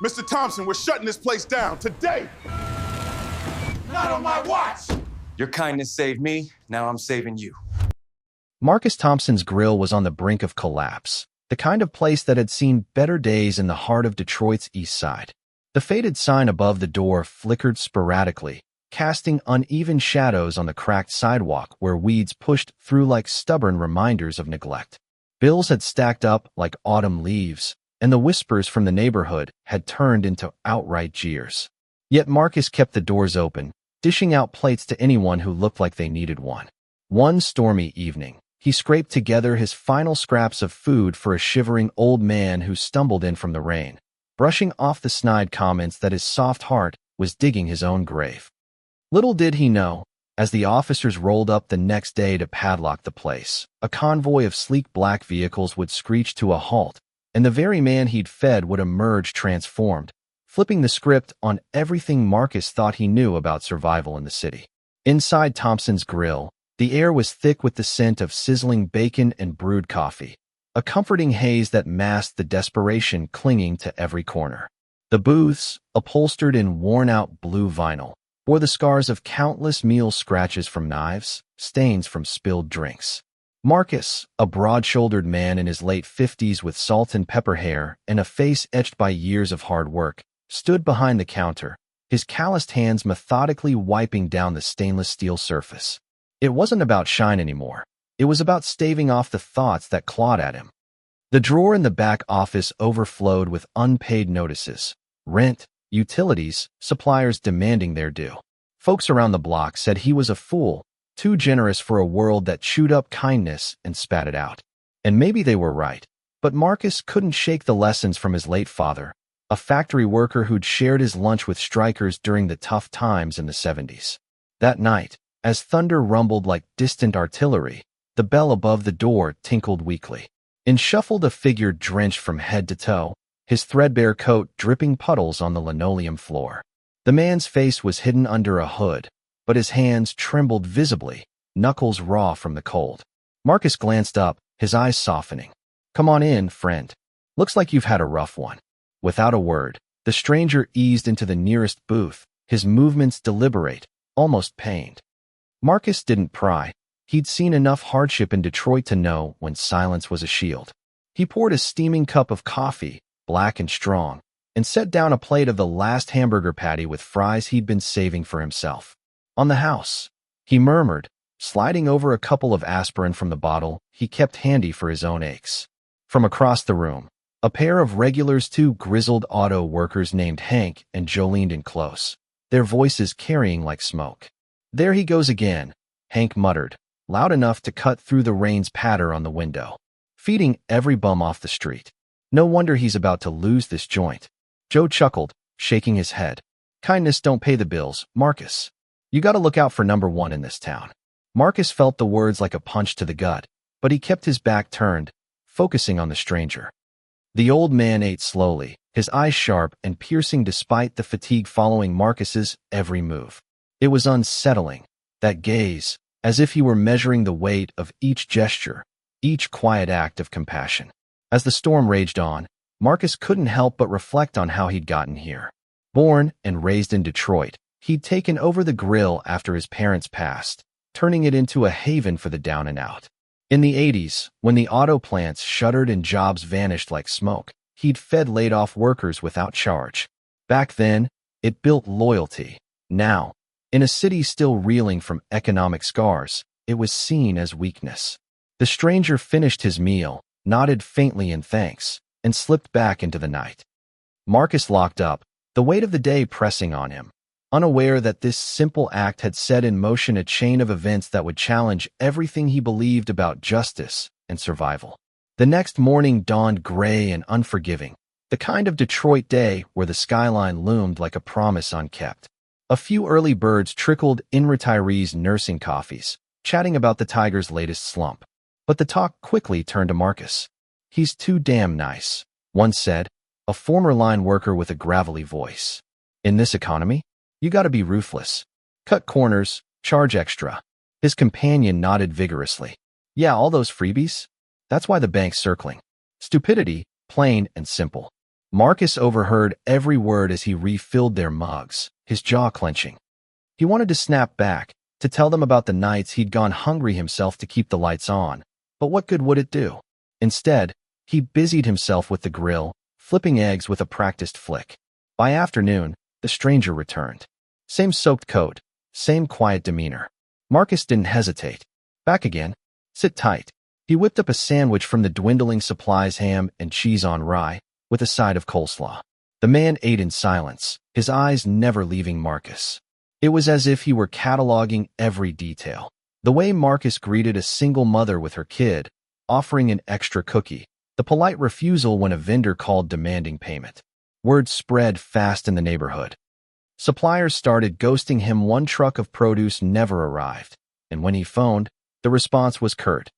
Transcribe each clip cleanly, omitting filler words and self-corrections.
Mr. Thompson, we're shutting this place down today. Not on my watch. Your kindness saved me, now I'm saving you. Marcus Thompson's grill was on the brink of collapse, the kind of place that had seen better days in the heart of Detroit's east side. The faded sign above the door flickered sporadically, casting uneven shadows on the cracked sidewalk where weeds pushed through like stubborn reminders of neglect. Bills had stacked up like autumn leaves, and the whispers from the neighborhood had turned into outright jeers. Yet Marcus kept the doors open, dishing out plates to anyone who looked like they needed one. One stormy evening, he scraped together his final scraps of food for a shivering old man who stumbled in from the rain, brushing off the snide comments that his soft heart was digging his own grave. Little did he know, as the officers rolled up the next day to padlock the place, a convoy of sleek black vehicles would screech to a halt, and the very man he'd fed would emerge transformed, flipping the script on everything Marcus thought he knew about survival in the city. Inside Thompson's grill, the air was thick with the scent of sizzling bacon and brewed coffee, a comforting haze that masked the desperation clinging to every corner. The booths, upholstered in worn-out blue vinyl, bore the scars of countless meal scratches from knives, stains from spilled drinks. Marcus, a broad-shouldered man in his late 50s with salt and pepper hair and a face etched by years of hard work, stood behind the counter, his calloused hands methodically wiping down the stainless steel surface. It wasn't about shine anymore. It was about staving off the thoughts that clawed at him. The drawer in the back office overflowed with unpaid notices, rent, utilities, suppliers demanding their due. Folks around the block said he was a fool, too generous for a world that chewed up kindness and spat it out. And maybe they were right. But Marcus couldn't shake the lessons from his late father, a factory worker who'd shared his lunch with strikers during the tough times in the 70s. That night, as thunder rumbled like distant artillery, the bell above the door tinkled weakly. In shuffled a figure drenched from head to toe, his threadbare coat dripping puddles on the linoleum floor. The man's face was hidden under a hood, but his hands trembled visibly, knuckles raw from the cold. Marcus glanced up, his eyes softening. "Come on in, friend. Looks like you've had a rough one." Without a word, the stranger eased into the nearest booth, his movements deliberate, almost pained. Marcus didn't pry. He'd seen enough hardship in Detroit to know when silence was a shield. He poured a steaming cup of coffee, black and strong, and set down a plate of the last hamburger patty with fries he'd been saving for himself. "On the house," he murmured, sliding over a couple of aspirin from the bottle he kept handy for his own aches. From across the room, a pair of regulars, two grizzled auto workers named Hank and Joe, leaned in close, their voices carrying like smoke. "There he goes again," Hank muttered, loud enough to cut through the rain's patter on the window. "Feeding every bum off the street. No wonder he's about to lose this joint." Joe chuckled, shaking his head. "Kindness don't pay the bills, Marcus. You gotta look out for number one in this town." Marcus felt the words like a punch to the gut, but he kept his back turned, focusing on the stranger. The old man ate slowly, his eyes sharp and piercing despite the fatigue following Marcus's every move. It was unsettling, that gaze, as if he were measuring the weight of each gesture, each quiet act of compassion. As the storm raged on, Marcus couldn't help but reflect on how he'd gotten here. Born and raised in Detroit, he'd taken over the grill after his parents passed, turning it into a haven for the down and out. In the 80s, when the auto plants shuttered and jobs vanished like smoke, he'd fed laid-off workers without charge. Back then, it built loyalty. Now, in a city still reeling from economic scars, it was seen as weakness. The stranger finished his meal, nodded faintly in thanks, and slipped back into the night. Marcus locked up, the weight of the day pressing on him, unaware that this simple act had set in motion a chain of events that would challenge everything he believed about justice and survival. The next morning dawned gray and unforgiving, the kind of Detroit day where the skyline loomed like a promise unkept. A few early birds trickled in retirees' nursing coffees, chatting about the Tigers' latest slump. But the talk quickly turned to Marcus. "He's too damn nice," one said, a former line worker with a gravelly voice. "In this economy, you gotta be ruthless. Cut corners, charge extra." His companion nodded vigorously. "Yeah, all those freebies? That's why the bank's circling. Stupidity, plain and simple." Marcus overheard every word as he refilled their mugs, his jaw clenching. He wanted to snap back, to tell them about the nights he'd gone hungry himself to keep the lights on, but what good would it do? Instead, he busied himself with the grill, flipping eggs with a practiced flick. By afternoon, the stranger returned. Same soaked coat, same quiet demeanor. Marcus didn't hesitate. Back again. Sit tight. He whipped up a sandwich from the dwindling supplies, ham and cheese on rye, with a side of coleslaw. The man ate in silence, his eyes never leaving Marcus. It was as if he were cataloging every detail. The way Marcus greeted a single mother with her kid, offering an extra cookie, the polite refusal when a vendor called demanding payment. Word spread fast in the neighborhood. Suppliers started ghosting him. One truck of produce never arrived, and when he phoned, the response was curt.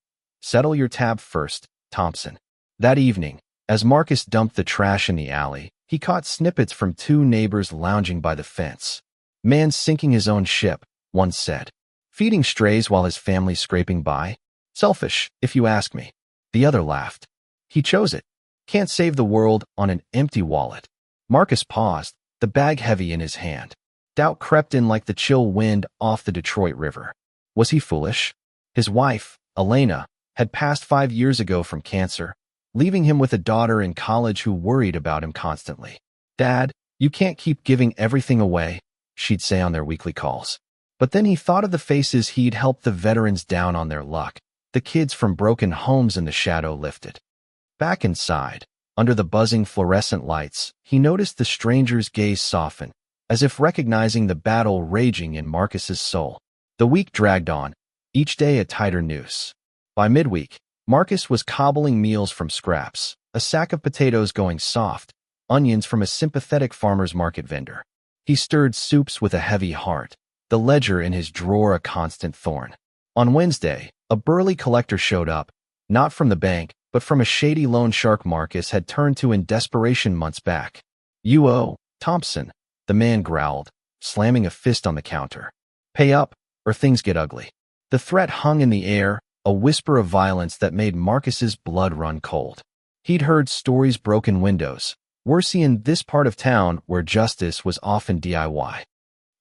Settle your tab first, Thompson. That evening, as Marcus dumped the trash in the alley, he caught snippets from two neighbors lounging by the fence. Man sinking his own ship, one said. Feeding strays while his family's scraping by? Selfish, if you ask me. The other laughed. He chose it. Can't save the world on an empty wallet. Marcus paused, the bag heavy in his hand. Doubt crept in like the chill wind off the Detroit River. Was he foolish? His wife, Elena, had passed 5 years ago from cancer, leaving him with a daughter in college who worried about him constantly. Dad, you can't keep giving everything away, she'd say on their weekly calls. But then he thought of the faces he'd helped, the veterans down on their luck, the kids from broken homes, and the shadow lifted. Back inside, under the buzzing fluorescent lights, he noticed the stranger's gaze soften, as if recognizing the battle raging in Marcus's soul. The week dragged on, each day a tighter noose. By midweek, Marcus was cobbling meals from scraps, a sack of potatoes going soft, onions from a sympathetic farmer's market vendor. He stirred soups with a heavy heart, the ledger in his drawer a constant thorn. On Wednesday, a burly collector showed up, not from the bank, but from a shady loan shark Marcus had turned to in desperation months back. You owe, Thompson, the man growled, slamming a fist on the counter. Pay up, or things get ugly. The threat hung in the air, a whisper of violence that made Marcus's blood run cold. He'd heard stories, broken windows, worse in this part of town where justice was often DIY.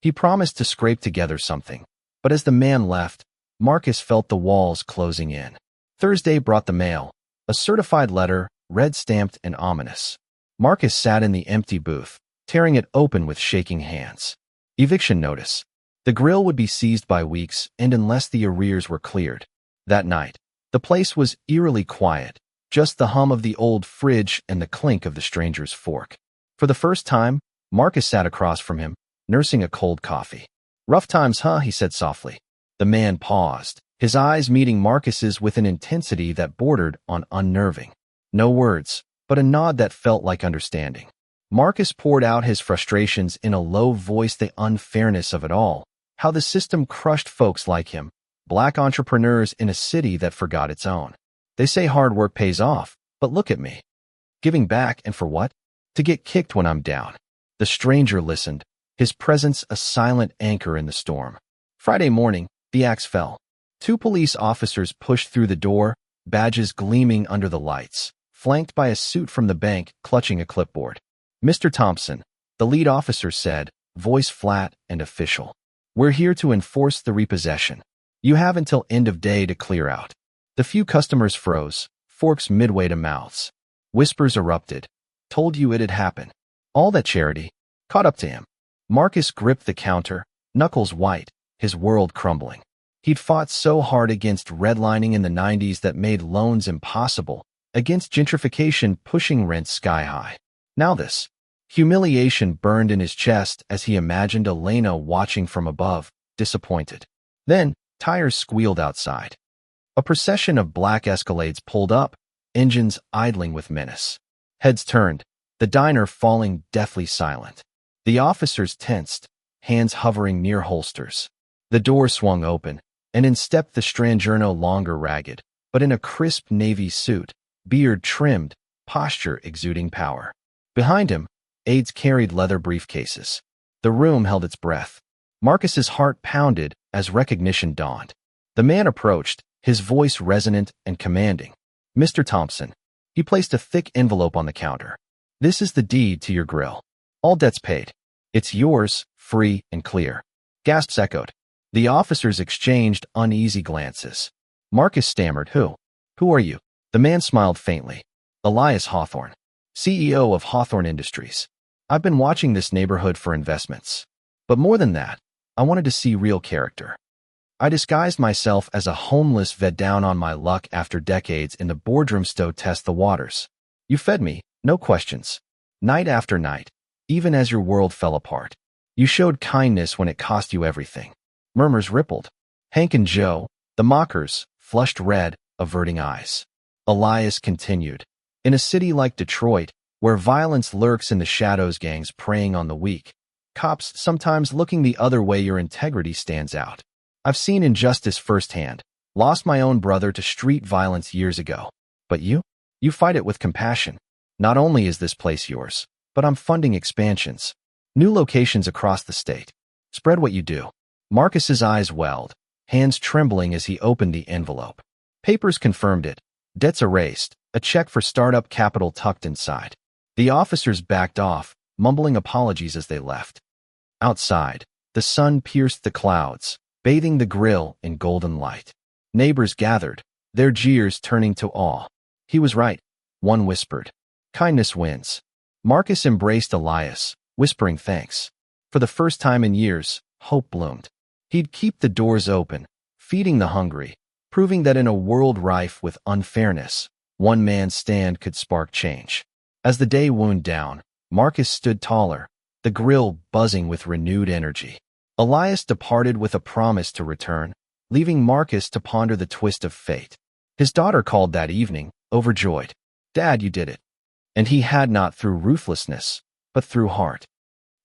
He promised to scrape together something, but as the man left, Marcus felt the walls closing in. Thursday brought the mail, a certified letter, red-stamped and ominous. Marcus sat in the empty booth, tearing it open with shaking hands. Eviction notice. The grill would be seized by weeks, and unless the arrears were cleared. That night, the place was eerily quiet, just the hum of the old fridge and the clink of the stranger's fork. For the first time, Marcus sat across from him, nursing a cold coffee. Rough times, huh? He said softly. The man paused, his eyes meeting Marcus's with an intensity that bordered on unnerving. No words, but a nod that felt like understanding. Marcus poured out his frustrations in a low voice, the unfairness of it all, how the system crushed folks like him, black entrepreneurs in a city that forgot its own. They say hard work pays off, but look at me. Giving back, and for what? To get kicked when I'm down. The stranger listened, his presence a silent anchor in the storm. Friday morning, the axe fell. 2 police officers pushed through the door, badges gleaming under the lights, flanked by a suit from the bank clutching a clipboard. Mr. Thompson, the lead officer said, voice flat and official. We're here to enforce the repossession. You have until end of day to clear out. The few customers froze, forks midway to mouths. Whispers erupted. Told you it'd happen. All that charity caught up to him. Marcus gripped the counter, knuckles white, his world crumbling. He'd fought so hard against redlining in the 90s that made loans impossible, against gentrification pushing rents sky high. Now this. Humiliation burned in his chest as he imagined Elena watching from above, disappointed. Then, tires squealed outside. A procession of black Escalades pulled up, engines idling with menace. Heads turned, the diner falling deathly silent. The officers tensed, hands hovering near holsters. The door swung open, and in stepped the stranger, no longer ragged, but in a crisp navy suit, beard trimmed, posture exuding power. Behind him, aides carried leather briefcases. The room held its breath. Marcus's heart pounded as recognition dawned. The man approached, his voice resonant and commanding. Mr. Thompson. He placed a thick envelope on the counter. This is the deed to your grill. All debts paid. It's yours, free and clear. Gasps echoed. The officers exchanged uneasy glances. Marcus stammered, Who? Who are you? The man smiled faintly. Elias Hawthorne, CEO of Hawthorne Industries. I've been watching this neighborhood for investments. But more than that, I wanted to see real character. I disguised myself as a homeless vet down on my luck after decades in the boardroom to test the waters. You fed me, no questions. Night after night, even as your world fell apart. You showed kindness when it cost you everything. Murmurs rippled. Hank and Joe, the mockers, flushed red, averting eyes. Elias continued. In a city like Detroit, where violence lurks in the shadows, gangs preying on the weak, cops sometimes looking the other way, your integrity stands out. I've seen injustice firsthand, lost my own brother to street violence years ago. But you fight it with compassion. Not only is this place yours, but I'm funding expansions. New locations across the state. Spread what you do. Marcus's eyes welled, hands trembling as he opened the envelope. Papers confirmed it. Debts erased, a check for startup capital tucked inside. The officers backed off, mumbling apologies as they left. Outside, the sun pierced the clouds, bathing the grill in golden light. Neighbors gathered, their jeers turning to awe. He was right, one whispered. Kindness wins. Marcus embraced Elias, whispering thanks. For the first time in years, hope bloomed. He'd keep the doors open, feeding the hungry, proving that in a world rife with unfairness, one man's stand could spark change. As the day wound down, Marcus stood taller, the grill buzzing with renewed energy. Elias departed with a promise to return, leaving Marcus to ponder the twist of fate. His daughter called that evening, overjoyed. Dad, you did it. And he had not through ruthlessness, but through heart.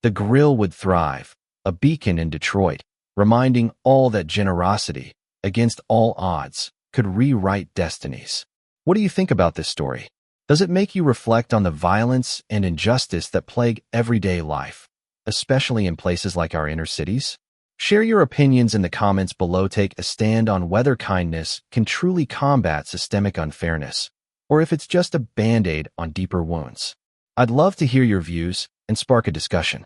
The grill would thrive, a beacon in Detroit, reminding all that generosity, against all odds, could rewrite destinies. What do you think about this story? Does it make you reflect on the violence and injustice that plague everyday life, especially in places like our inner cities? Share your opinions in the comments below. Take a stand on whether kindness can truly combat systemic unfairness, or if it's just a band-aid on deeper wounds. I'd love to hear your views and spark a discussion.